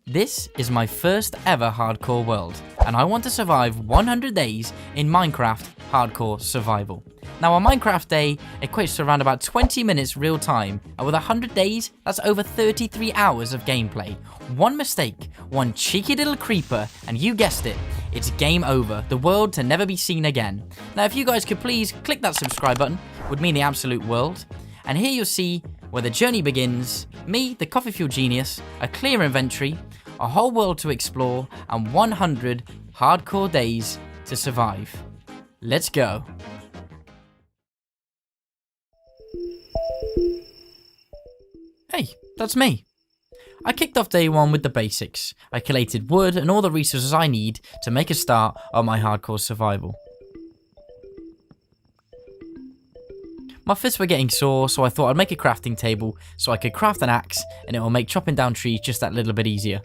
This is my first ever hardcore world, and I want to survive 100 days in Minecraft hardcore survival. Now a Minecraft day equates to around about 20 minutes real time, and with 100 days, that's over 33 hours of gameplay. One mistake, one cheeky little creeper, and you guessed it, it's game over, the world to never be seen again. Now if you guys could please click that subscribe button, would mean the absolute world. And here you'll see where the journey begins, me, the coffee fuel genius, a clear inventory, a whole world to explore, and 100 hardcore days to survive. Let's go. Hey, that's me. I kicked off day one with the basics. I collated wood and all the resources I need to make a start on my hardcore survival. My fists were getting sore, so I thought I'd make a crafting table so I could craft an axe and it will make chopping down trees just that little bit easier.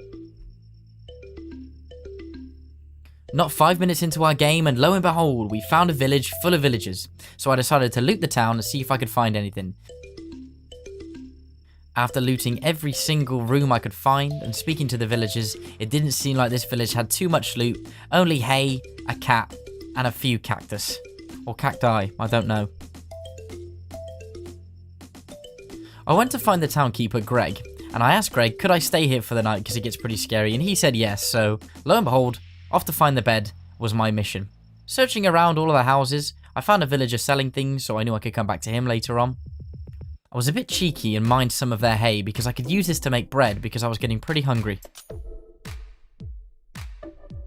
Not 5 minutes into our game, and lo and behold, we found a village full of villagers, so I decided to loot the town and see if I could find anything. After looting every single room I could find and speaking to the villagers, it didn't seem like this village had too much loot, only hay, a cat, and a few cactus. Or cacti, I don't know. I went to find the town keeper, Greg, and I asked Greg could I stay here for the night because it gets pretty scary, and he said yes, so lo and behold, off to find the bed was my mission. Searching around all of the houses, I found a villager selling things, so I knew I could come back to him later on. I was a bit cheeky and mined some of their hay because I could use this to make bread because I was getting pretty hungry.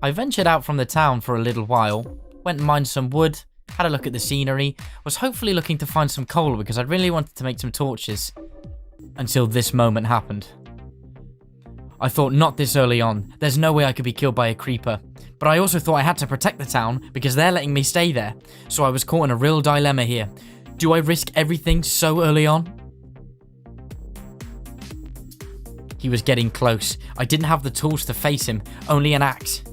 I ventured out from the town for a little while, went and mined some wood, had a look at the scenery, was hopefully looking to find some coal because I really wanted to make some torches. Until this moment happened. I thought not this early on, there's no way I could be killed by a creeper. But I also thought I had to protect the town because they're letting me stay there. So I was caught in a real dilemma here. Do I risk everything so early on? He was getting close. I didn't have the tools to face him, only an axe.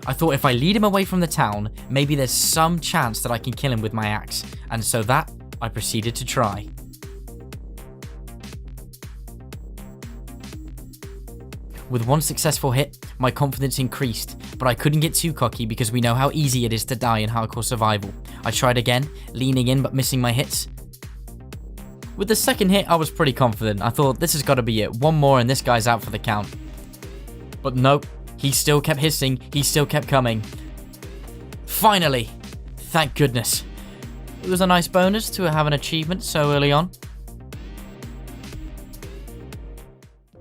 I thought if I lead him away from the town, maybe there's some chance that I can kill him with my axe. And so that, I proceeded to try. With one successful hit, my confidence increased, but I couldn't get too cocky because we know how easy it is to die in hardcore survival. I tried again, leaning in but missing my hits. With the second hit, I was pretty confident. I thought this has got to be it, one more and this guy's out for the count. But nope, he still kept hissing, he still kept coming. Finally! Thank goodness. It was a nice bonus to have an achievement so early on.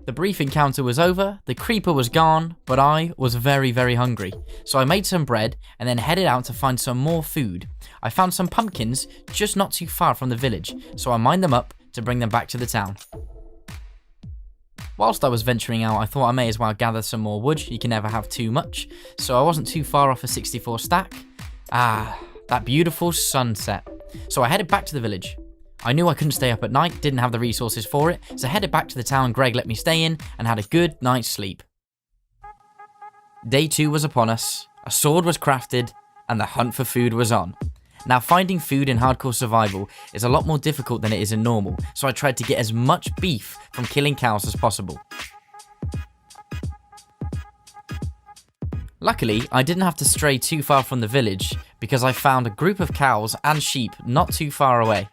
The brief encounter was over, the creeper was gone, but I was very, very hungry. So I made some bread and then headed out to find some more food. I found some pumpkins just not too far from the village, so I mined them up to bring them back to the town. Whilst I was venturing out, I thought I may as well gather some more wood, you can never have too much, so I wasn't too far off a 64 stack. Ah, that beautiful sunset. So I headed back to the village. I knew I couldn't stay up at night, didn't have the resources for it, so headed back to the town Greg let me stay in and had a good night's sleep. Day 2 was upon us, a sword was crafted, and the hunt for food was on. Now finding food in hardcore survival is a lot more difficult than it is in normal, so I tried to get as much beef from killing cows as possible. Luckily, I didn't have to stray too far from the village because I found a group of cows and sheep not too far away.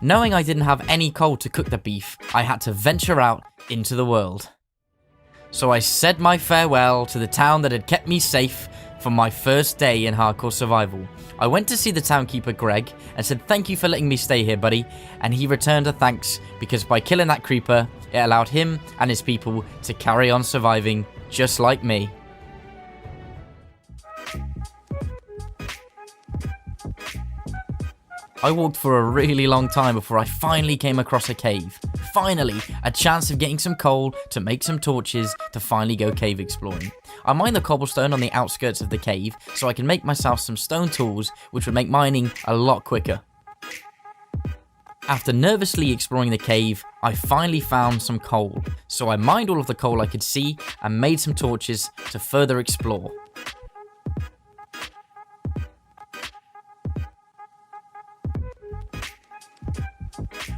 Knowing I didn't have any coal to cook the beef, I had to venture out into the world. So I said my farewell to the town that had kept me safe for my first day in hardcore survival. I went to see the townkeeper Greg and said thank you for letting me stay here, buddy, and he returned a thanks because by killing that creeper, it allowed him and his people to carry on surviving just like me. I walked for a really long time before I finally came across a cave. Finally, a chance of getting some coal to make some torches to finally go cave exploring. I mined the cobblestone on the outskirts of the cave so I can make myself some stone tools which would make mining a lot quicker. After nervously exploring the cave, I finally found some coal, so I mined all of the coal I could see and made some torches to further explore.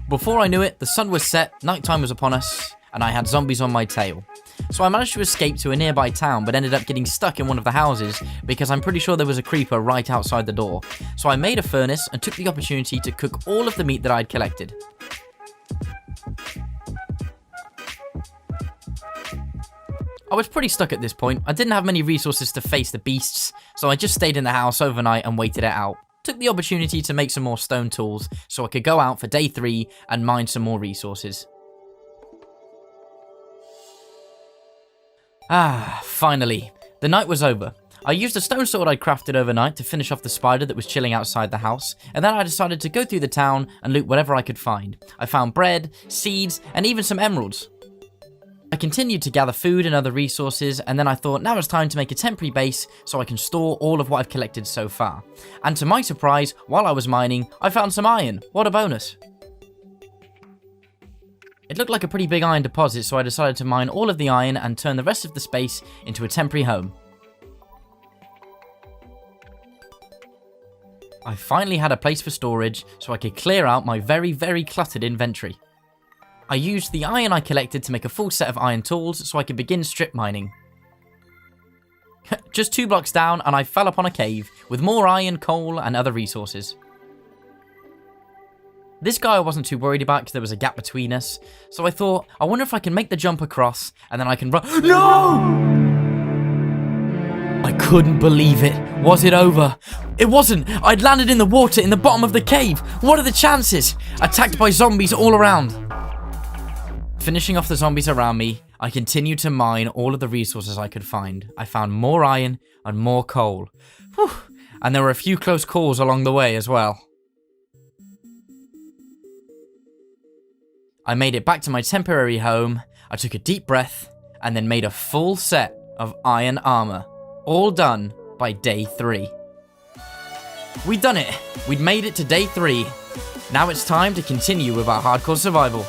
Before I knew it, the sun was set, nighttime was upon us, and I had zombies on my tail. So I managed to escape to a nearby town, but ended up getting stuck in one of the houses because I'm pretty sure there was a creeper right outside the door. So I made a furnace and took the opportunity to cook all of the meat that I'd collected. I was pretty stuck at this point. I didn't have many resources to face the beasts, so I just stayed in the house overnight and waited it out. Took the opportunity to make some more stone tools so I could go out for day 3 and mine some more resources. Finally. The night was over. I used a stone sword I'd crafted overnight to finish off the spider that was chilling outside the house, and then I decided to go through the town and loot whatever I could find. I found bread, seeds, and even some emeralds. I continued to gather food and other resources, and then I thought now it's time to make a temporary base so I can store all of what I've collected so far. And to my surprise, while I was mining, I found some iron. What a bonus. It looked like a pretty big iron deposit, so I decided to mine all of the iron and turn the rest of the space into a temporary home. I finally had a place for storage so I could clear out my very cluttered inventory. I used the iron I collected to make a full set of iron tools so I could begin strip mining. Just 2 blocks down and I fell upon a cave with more iron, coal and other resources. This guy I wasn't too worried about because there was a gap between us, so I thought, I wonder if I can make the jump across and then I can run— No! I couldn't believe it. Was it over? It wasn't. I'd landed in the water in the bottom of the cave. What are the chances? Attacked by zombies all around. Finishing off the zombies around me, I continued to mine all of the resources I could find. I found more iron and more coal. Whew. And there were a few close calls along the way as well. I made it back to my temporary home, I took a deep breath, and then made a full set of iron armor. All done by day 3. We'd done it. We'd made it to day 3. Now it's time to continue with our hardcore survival.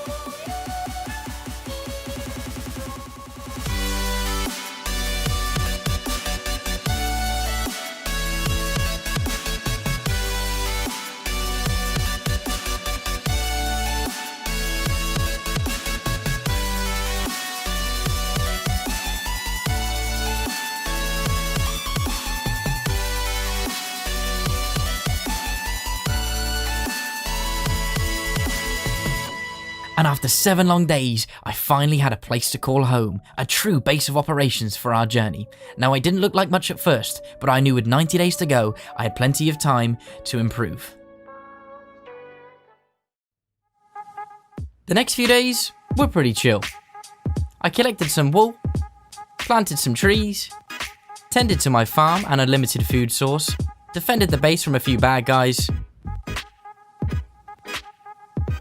And after 7 long days, I finally had a place to call home, a true base of operations for our journey. Now, I didn't look like much at first, but I knew with 90 days to go, I had plenty of time to improve. The next few days were pretty chill. I collected some wool, planted some trees, tended to my farm and a limited food source, defended the base from a few bad guys.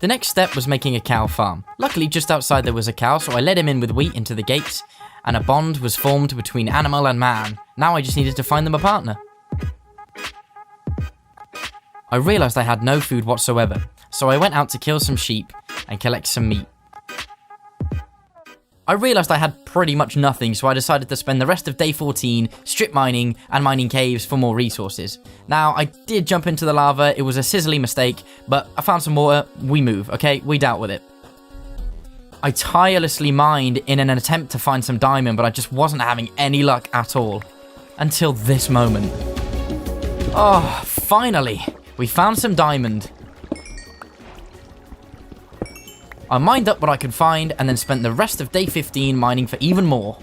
The next step was making a cow farm. Luckily, just outside there was a cow, so I let him in with wheat into the gates, and a bond was formed between animal and man. Now I just needed to find them a partner. I realized I had no food whatsoever, so I went out to kill some sheep and collect some meat. I realized I had pretty much nothing, so I decided to spend the rest of day 14 strip mining and mining caves for more resources. Now, I did jump into the lava, it was a sizzly mistake, but I found some water, we move, okay? We dealt with it. I tirelessly mined in an attempt to find some diamond, but I just wasn't having any luck at all. Until this moment. Oh, finally! We found some diamond. I mined up what I could find and then spent the rest of day 15 mining for even more.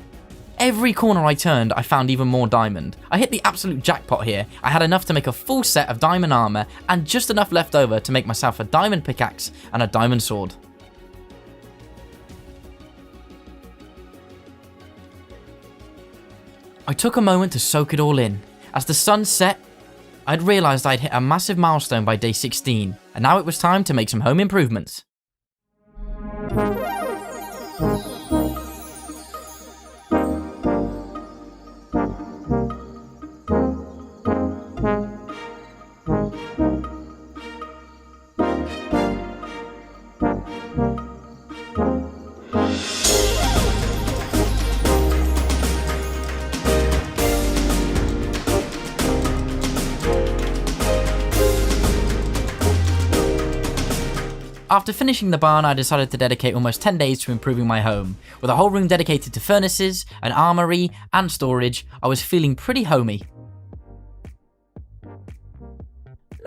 Every corner I turned, I found even more diamond. I hit the absolute jackpot here. I had enough to make a full set of diamond armor and just enough left over to make myself a diamond pickaxe and a diamond sword. I took a moment to soak it all in. As the sun set, I'd realized I'd hit a massive milestone by day 16, and now it was time to make some home improvements. After finishing the barn, I decided to dedicate almost 10 days to improving my home. With a whole room dedicated to furnaces, an armory, and storage, I was feeling pretty homey.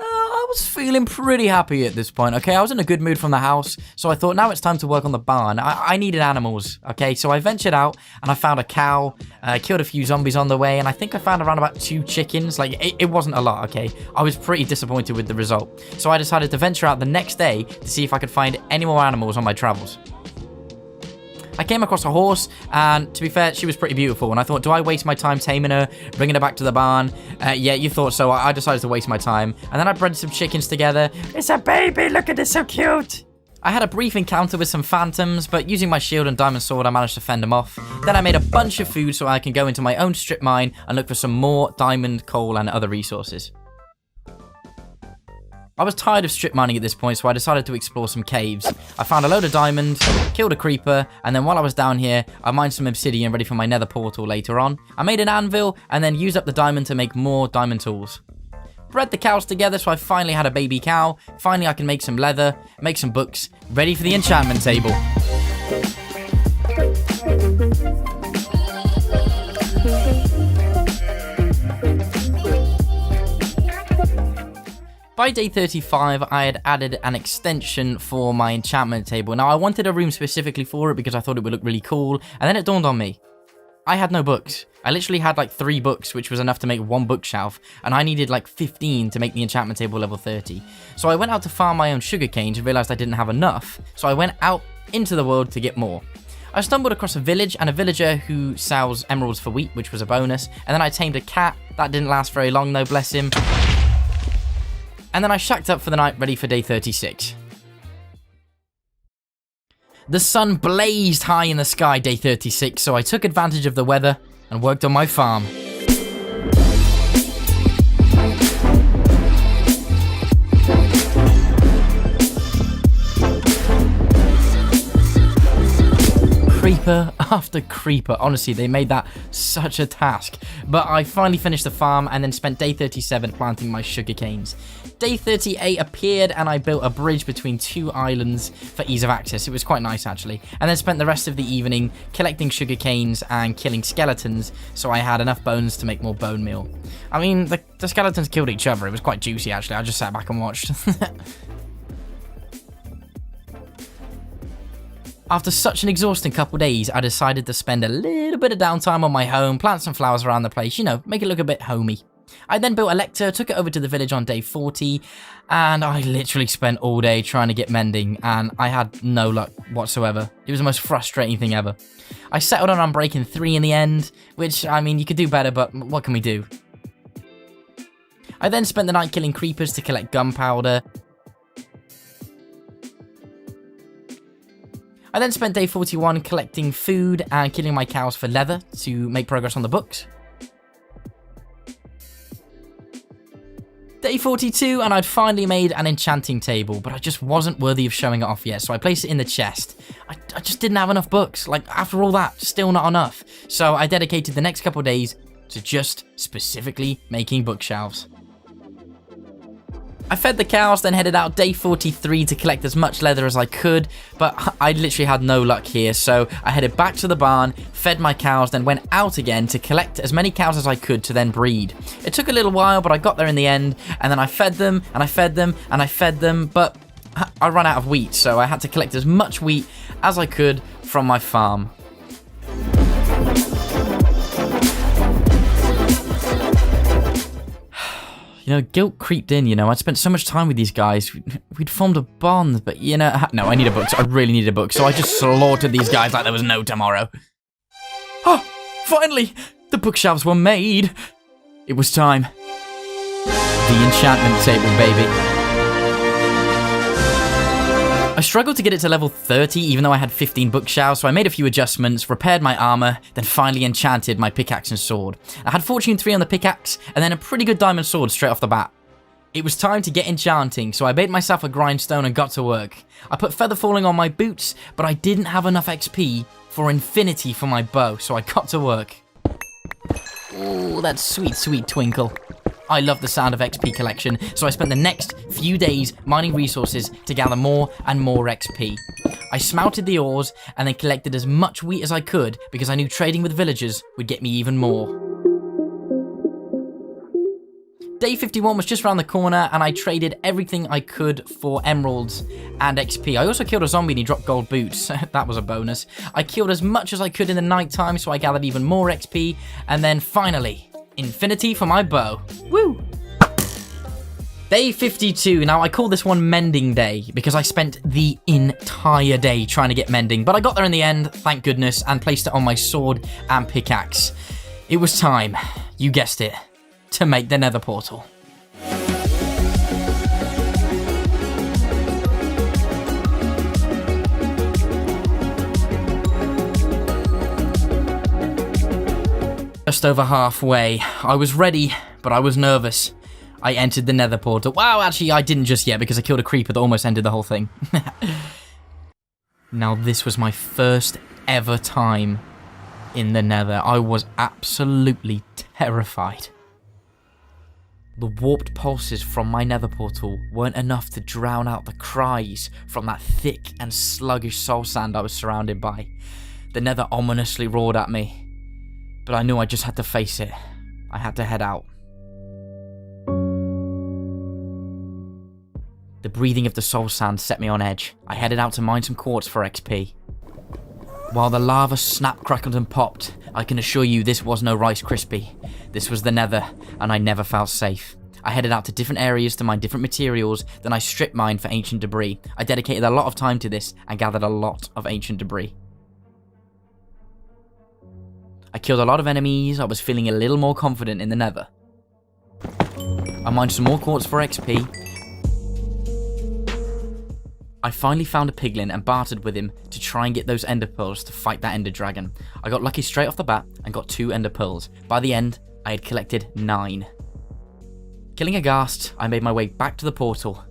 I was feeling pretty happy at this point, okay? I was in a good mood from the house, so I thought now it's time to work on the barn. I needed animals, okay? So I ventured out and I found a cow, killed a few zombies on the way, and I think I found around about 2 chickens. Like, it wasn't a lot, okay? I was pretty disappointed with the result. So I decided to venture out the next day to see if I could find any more animals on my travels. I came across a horse, and to be fair, she was pretty beautiful, and I thought, do I waste my time taming her, bringing her back to the barn? Yeah, you thought so. I decided to waste my time, and then I bred some chickens together. It's a baby, look at it, so cute! I had a brief encounter with some phantoms, but using my shield and diamond sword, I managed to fend them off. Then I made a bunch of food so I can go into my own strip mine and look for some more diamond, coal, and other resources. I was tired of strip mining at this point, so I decided to explore some caves. I found a load of diamonds, killed a creeper, and then while I was down here, I mined some obsidian ready for my nether portal later on. I made an anvil, and then used up the diamond to make more diamond tools. Bred the cows together, so I finally had a baby cow. Finally, I can make some leather, make some books, ready for the enchantment table. By day 35, I had added an extension for my enchantment table. Now, I wanted a room specifically for it because I thought it would look really cool, and then it dawned on me. I had no books. I literally had like 3 books, which was enough to make 1 bookshelf, and I needed like 15 to make the enchantment table level 30. So I went out to farm my own sugar canes and realized I didn't have enough, so I went out into the world to get more. I stumbled across a village and a villager who sells emeralds for wheat, which was a bonus, and then I tamed a cat. That didn't last very long though, bless him. And then I shacked up for the night, ready for day 36. The sun blazed high in the sky day 36, so I took advantage of the weather and worked on my farm. Creeper after creeper. Honestly, they made that such a task. But I finally finished the farm and then spent day 37 planting my sugar canes. Day 38 appeared and I built a bridge between 2 islands for ease of access. It was quite nice actually. And then spent the rest of the evening collecting sugar canes and killing skeletons, so I had enough bones to make more bone meal. I mean, the skeletons killed each other. It was quite juicy actually. I just sat back and watched. After such an exhausting couple days, I decided to spend a little bit of downtime on my home, plant some flowers around the place, you know, make it look a bit homey. I then built a lector, took it over to the village on day 40, and I literally spent all day trying to get mending, and I had no luck whatsoever. It was the most frustrating thing ever. I settled on breaking 3 in the end, which, I mean, you could do better, but what can we do? I then spent the night killing creepers to collect gunpowder. I then spent day 41 collecting food and killing my cows for leather to make progress on the books. Day 42 and I'd finally made an enchanting table, but I just wasn't worthy of showing it off yet, so I placed it in the chest. I just didn't have enough books. Like, after all that, still not enough. So I dedicated the next couple of days to just specifically making bookshelves. I fed the cows, then headed out day 43 to collect as much leather as I could, but I literally had no luck here, so I headed back to the barn, fed my cows, then went out again to collect as many cows as I could to then breed. It took a little while, but I got there in the end, and then I fed them, and I fed them, and I fed them, but I ran out of wheat, so I had to collect as much wheat as I could from my farm. You know, guilt creeped in, you know. I'd spent so much time with these guys. We'd formed a bond, but, you know... No, I need a book. I really need a book. So I just slaughtered these guys like there was no tomorrow. Oh, finally! The bookshelves were made. It was time. The enchantment table, baby. I struggled to get it to level 30, even though I had 15 bookshelves, so I made a few adjustments, repaired my armor, then finally enchanted my pickaxe and sword. I had Fortune 3 on the pickaxe, and then a pretty good diamond sword straight off the bat. It was time to get enchanting, so I made myself a grindstone and got to work. I put feather falling on my boots, but I didn't have enough XP for infinity for my bow, so I got to work. Ooh, that sweet, sweet twinkle. I love the sound of XP collection, so I spent the next few days mining resources to gather more and more XP. I smelted the ores and then collected as much wheat as I could because I knew trading with villagers would get me even more. Day 51 was just around the corner and I traded everything I could for emeralds and XP. I also killed a zombie and he dropped gold boots. That was a bonus. I killed as much as I could in the night time, so I gathered even more XP. And then finally, infinity for my bow. Woo! Day 52. Now, I call this one Mending Day because I spent the entire day trying to get mending. But I got there in the end, thank goodness, and placed it on my sword and pickaxe. It was time, you guessed it, to make the nether portal. Just over halfway. I was ready, but I was nervous. I entered the nether portal. Wow, actually, I didn't just yet because I killed a creeper that almost ended the whole thing. Now, this was my first ever time in the nether. I was absolutely terrified. The warped pulses from my nether portal weren't enough to drown out the cries from that thick and sluggish soul sand I was surrounded by. The nether ominously roared at me, but I knew I just had to face it. I had to head out. The breathing of the soul sand set me on edge. I headed out to mine some quartz for XP. While the lava snapped, crackled and popped, I can assure you this was no Rice Krispie. This was the nether, and I never felt safe. I headed out to different areas to mine different materials, then I strip mined for ancient debris. I dedicated a lot of time to this and gathered a lot of ancient debris. I killed a lot of enemies. I was feeling a little more confident in the nether. I mined some more quartz for XP. I finally found a piglin and bartered with him to try and get those ender pearls to fight that ender dragon. I got lucky straight off the bat and got 2 ender pearls. By the end, I had collected 9. Killing a ghast, I made my way back to the portal.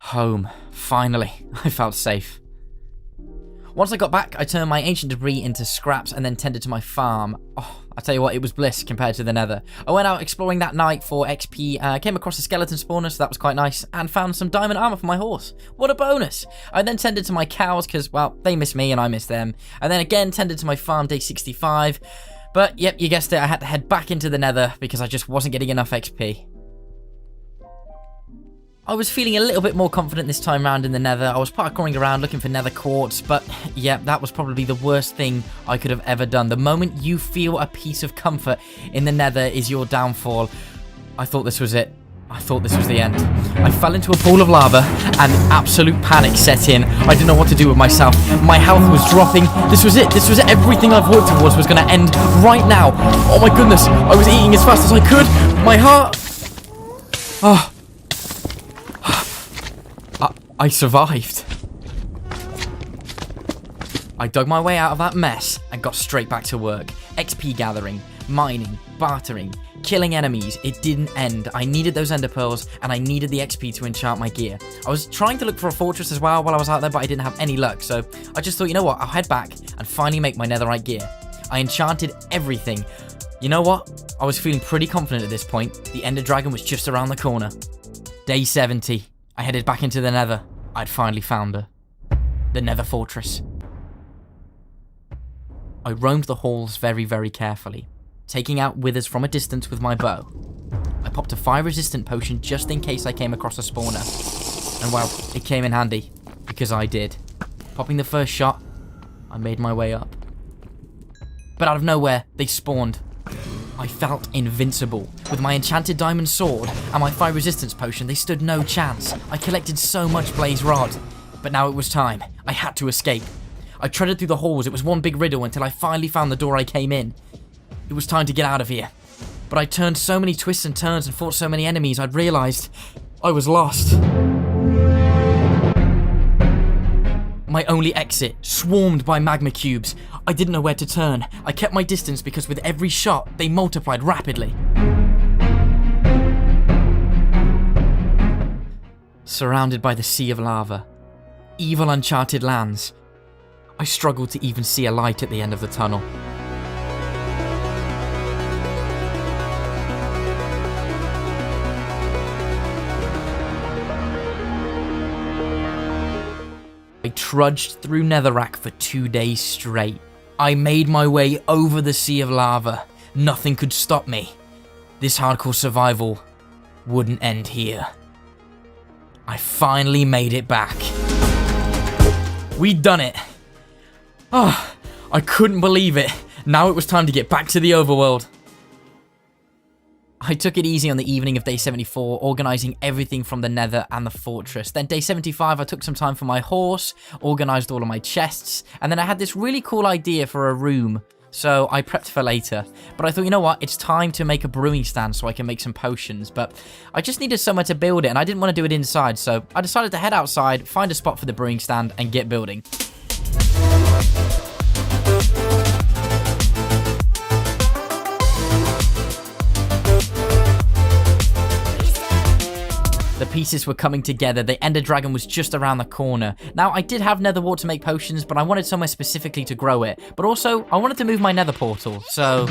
Home. Finally, I felt safe. Once I got back, I turned my ancient debris into scraps and then tended to my farm. Oh, I tell you what, it was bliss compared to the nether. I went out exploring that night for XP, came across a skeleton spawner, so that was quite nice, and found some diamond armor for my horse. What a bonus! I then tended to my cows because, well, they miss me and I miss them. And then again tended to my farm day 65. But, yep, you guessed it, I had to head back into the nether because I just wasn't getting enough XP. I was feeling a little bit more confident this time round in the nether. I was parkouring around looking for nether quartz, but yeah, that was probably the worst thing I could have ever done. The moment you feel a piece of comfort in the nether is your downfall. I thought this was it. I thought this was the end. I fell into a pool of lava and absolute panic set in. I didn't know what to do with myself. My health was dropping. This was it. This was it. Everything I've worked towards was going to end right now. Oh my goodness. I was eating as fast as I could. My heart... Oh... I survived. I dug my way out of that mess and got straight back to work. XP gathering, mining, bartering, killing enemies. It didn't end. I needed those ender pearls and I needed the XP to enchant my gear. I was trying to look for a fortress as well while I was out there, but I didn't have any luck. So I just thought, you know what? I'll head back and finally make my netherite gear. I enchanted everything. You know what? I was feeling pretty confident at this point. The ender dragon was just around the corner. Day 70. I headed back into the nether. I'd finally found her. The nether fortress. I roamed the halls very, very carefully, taking out withers from a distance with my bow. I popped a fire-resistant potion just in case I came across a spawner. And well, it came in handy, because I did. Popping the first shot, I made my way up. But out of nowhere, they spawned. I felt invincible. With my enchanted diamond sword and my fire resistance potion, they stood no chance. I collected so much blaze rod. But now it was time. I had to escape. I treaded through the halls. It was one big riddle until I finally found the door I came in. It was time to get out of here. But I turned so many twists and turns and fought so many enemies, I'd realized I was lost. My only exit, swarmed by magma cubes. I didn't know where to turn. I kept my distance because with every shot, they multiplied rapidly. Surrounded by the sea of lava, evil uncharted lands, I struggled to even see a light at the end of the tunnel. trudged through Netherrack for 2 days straight. I made my way over the sea of lava. Nothing could stop me. This hardcore survival wouldn't end here. I finally made it back. We'd done it. Oh, I couldn't believe it. Now it was time to get back to the overworld. I took it easy on the evening of day 74, organising everything from the nether and the fortress. Then day 75, I took some time for my horse, organised all of my chests, and then I had this really cool idea for a room, so I prepped for later. But I thought, you know what, it's time to make a brewing stand so I can make some potions, but I just needed somewhere to build it, and I didn't want to do it inside, so I decided to head outside, find a spot for the brewing stand, and get building. The pieces were coming together. The Ender Dragon was just around the corner. Now, I did have nether wart to make potions, but I wanted somewhere specifically to grow it. But also, I wanted to move my nether portal, so...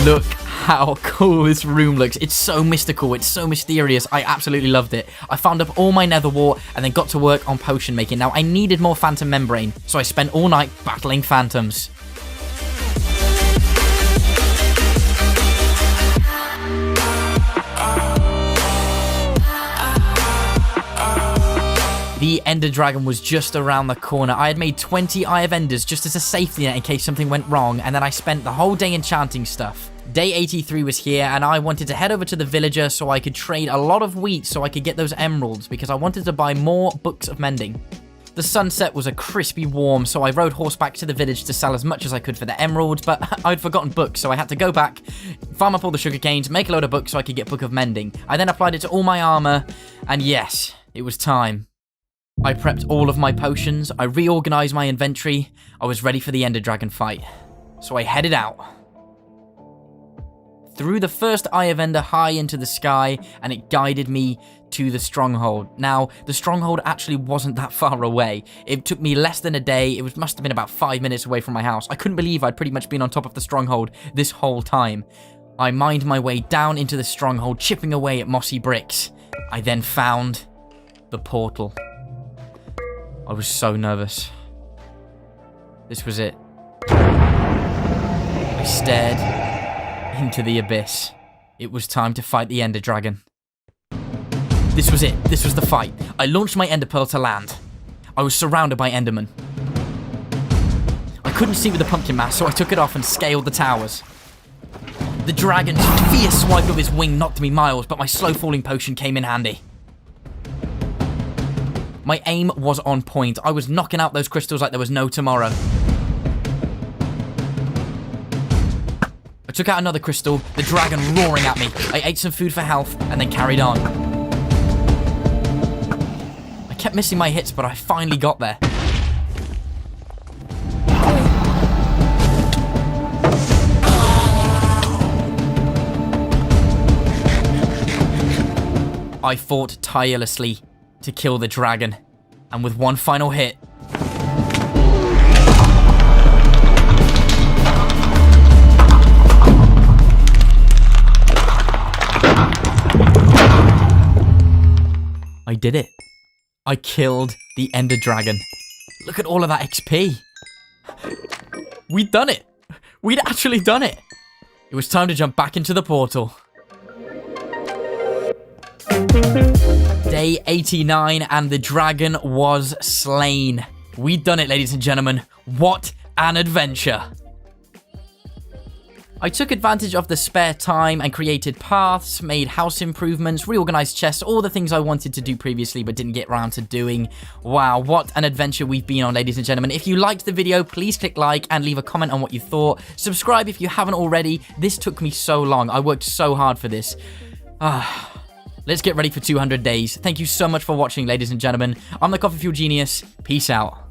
Look how cool this room looks. It's so mystical, it's so mysterious. I absolutely loved it. I found up all my nether wart and then got to work on potion making. Now, I needed more phantom membrane, so I spent all night battling phantoms. The Ender Dragon was just around the corner. I had made 20 Eye of Enders just as a safety net in case something went wrong, and then I spent the whole day enchanting stuff. Day 83 was here, and I wanted to head over to the villager so I could trade a lot of wheat so I could get those emeralds, because I wanted to buy more books of mending. The sunset was a crispy warm, so I rode horseback to the village to sell as much as I could for the emeralds, but I'd forgotten books, so I had to go back, farm up all the sugar canes, make a load of books so I could get Book of Mending. I then applied it to all my armor, and yes, it was time. I prepped all of my potions, I reorganized my inventory, I was ready for the Ender Dragon fight. So I headed out. Threw the first Eye of Ender high into the sky, and it guided me to the stronghold. Now, the stronghold actually wasn't that far away. It took me less than a day. It must have been about 5 minutes away from my house. I couldn't believe I'd pretty much been on top of the stronghold this whole time. I mined my way down into the stronghold, chipping away at mossy bricks. I then found the portal. I was so nervous. This was it. I stared into the abyss. It was time to fight the Ender Dragon. This was it. This was the fight. I launched my Ender Pearl to land. I was surrounded by Endermen. I couldn't see with the pumpkin mask, so I took it off and scaled the towers. The dragon's fierce swipe of his wing knocked me miles, but my slow falling potion came in handy. My aim was on point. I was knocking out those crystals like there was no tomorrow. I took out another crystal, the dragon roaring at me. I ate some food for health and then carried on. I kept missing my hits, but I finally got there. I fought tirelessly to kill the dragon, and with one final hit, I did it. I killed the Ender Dragon. Look at all of that XP. We'd done it. We'd actually done it. It was time to jump back into the portal. Day 89, and the dragon was slain. We'd done it, ladies and gentlemen. What an adventure. I took advantage of the spare time and created paths, made house improvements, reorganized chests, all the things I wanted to do previously but didn't get around to doing. Wow, what an adventure we've been on, ladies and gentlemen. If you liked the video, please click like and leave a comment on what you thought. Subscribe if you haven't already. This took me so long. I worked so hard for this. Let's get ready for 200 days. Thank you so much for watching, ladies and gentlemen. I'm the Coffee Fuel Genius. Peace out.